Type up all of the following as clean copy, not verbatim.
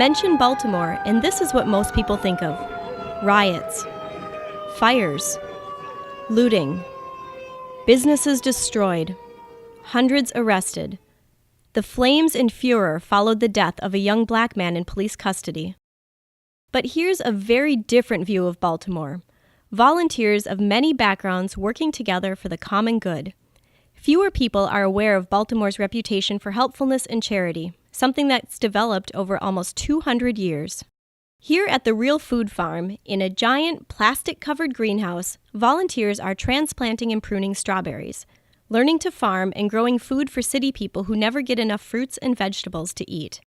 Mention Baltimore, and this is what most people think of: riots, fires, looting, businesses destroyed, hundreds arrested. The flames and furor followed the death of a young black man in police custody. But here's a very different view of Baltimore: volunteers of many backgrounds working together for the common good. Fewer people are aware of Baltimore's reputation for helpfulness and charity, something that's developed over almost 200 years. Here at the Real Food Farm, in a giant plastic-covered greenhouse, volunteers are transplanting and pruning strawberries, learning to farm and growing food for city people who never get enough fruits and vegetables to eat.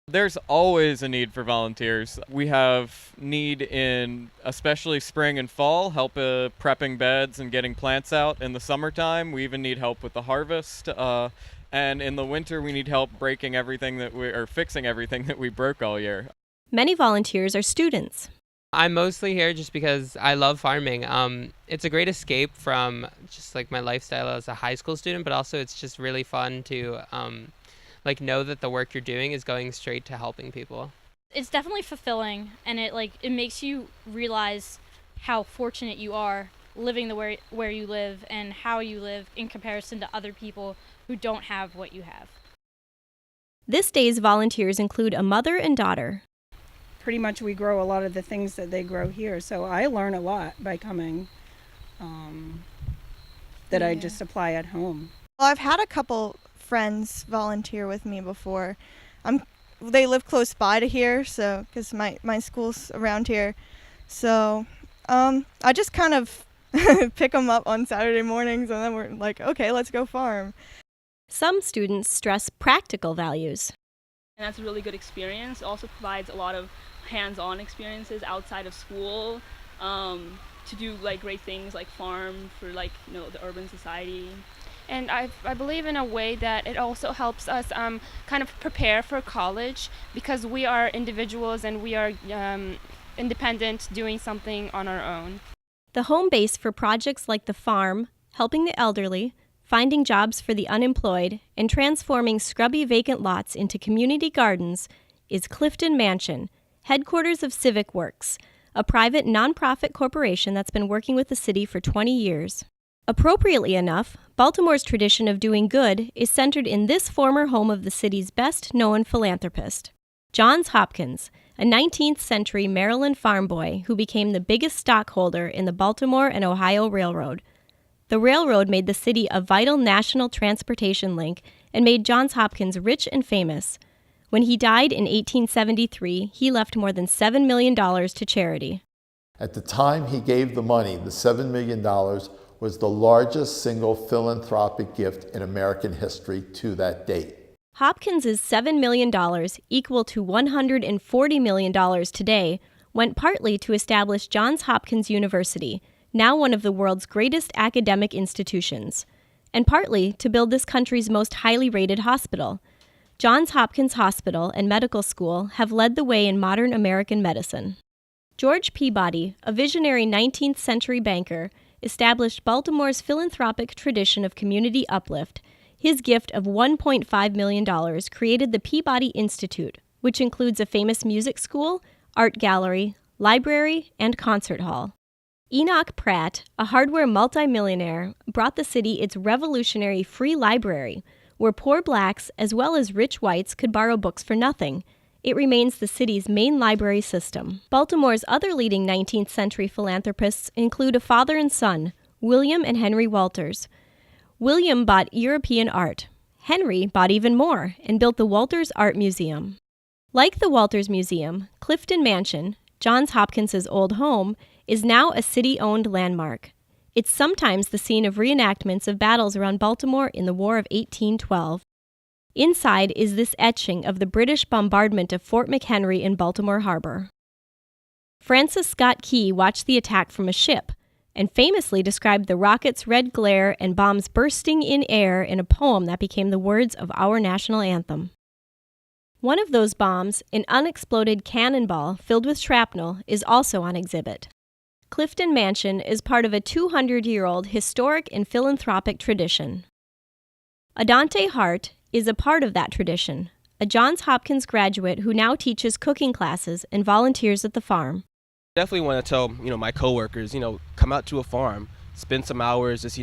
There's always a need for volunteers. We have need in especially spring and fall, help prepping beds and getting plants out. In the summertime, we even need help with the harvest. And in the winter, we need help fixing everything that we broke all year. Many volunteers are students. I'm mostly here just because I love farming. It's a great escape from just like my lifestyle as a high school student, but also it's just really fun to know that the work you're doing is going straight to helping people. It's definitely fulfilling, and it makes you realize how fortunate you are living where you live and how you live in comparison to other people who don't have what you have. This day's volunteers include a mother and daughter. Pretty much we grow a lot of the things that they grow here, so I learn a lot by coming that I just apply at home. Well, I've had a couple friends volunteer with me before. They live close by to here, so because my school's around here, so I just kind of pick them up on Saturday mornings, and then we're like, okay, let's go farm. Some students stress practical values. And that's a really good experience. It also provides a lot of hands-on experiences outside of school to do great things like farm for the urban society. And I believe in a way that it also helps us kind of prepare for college, because we are individuals and we are independent, doing something on our own. The home base for projects like the farm, helping the elderly, finding jobs for the unemployed, and transforming scrubby vacant lots into community gardens is Clifton Mansion, headquarters of Civic Works, a private nonprofit corporation that's been working with the city for 20 years. Appropriately enough, Baltimore's tradition of doing good is centered in this former home of the city's best-known philanthropist, Johns Hopkins, a 19th century Maryland farm boy who became the biggest stockholder in the Baltimore and Ohio Railroad. The railroad made the city a vital national transportation link and made Johns Hopkins rich and famous. When he died in 1873, he left more than $7 million to charity. At the time he gave the money, the $7 million was the largest single philanthropic gift in American history to that date. Hopkins' $7 million, equal to $140 million today, went partly to establish Johns Hopkins University, now one of the world's greatest academic institutions, and partly to build this country's most highly rated hospital. Johns Hopkins Hospital and Medical School have led the way in modern American medicine. George Peabody, a visionary 19th century banker, established Baltimore's philanthropic tradition of community uplift. His gift of $1.5 million created the Peabody Institute, which includes a famous music school, art gallery, library, and concert hall. Enoch Pratt, a hardware multimillionaire, brought the city its revolutionary free library, where poor blacks as well as rich whites could borrow books for nothing. It remains the city's main library system. Baltimore's other leading 19th century philanthropists include a father and son, William and Henry Walters. William bought European art. Henry bought even more and built the Walters Art Museum. Like the Walters Museum, Clifton Mansion, Johns Hopkins' old home, is now a city-owned landmark. It's sometimes the scene of reenactments of battles around Baltimore in the War of 1812. Inside is this etching of the British bombardment of Fort McHenry in Baltimore Harbor. Francis Scott Key watched the attack from a ship and famously described the rocket's red glare and bombs bursting in air in a poem that became the words of our national anthem. One of those bombs, an unexploded cannonball filled with shrapnel, is also on exhibit. Clifton Mansion is part of a 200-year-old historic and philanthropic tradition. Adante Hart is a part of that tradition, a Johns Hopkins graduate who now teaches cooking classes and volunteers at the farm. Definitely want to tell, my coworkers, come out to a farm, spend some hours just,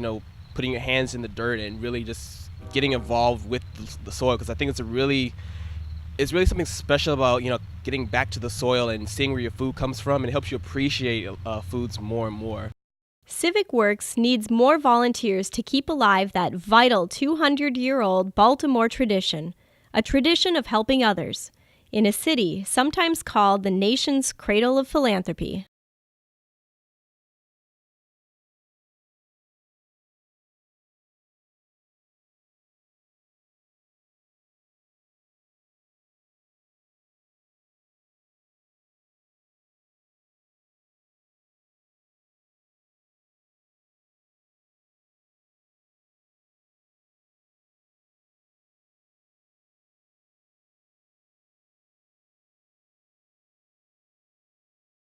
putting your hands in the dirt and really just getting involved with the soil, because I think it's really something special about, getting back to the soil and seeing where your food comes from, and it helps you appreciate foods more and more. Civic Works needs more volunteers to keep alive that vital 200-year-old Baltimore tradition, a tradition of helping others, in a city sometimes called the nation's cradle of philanthropy.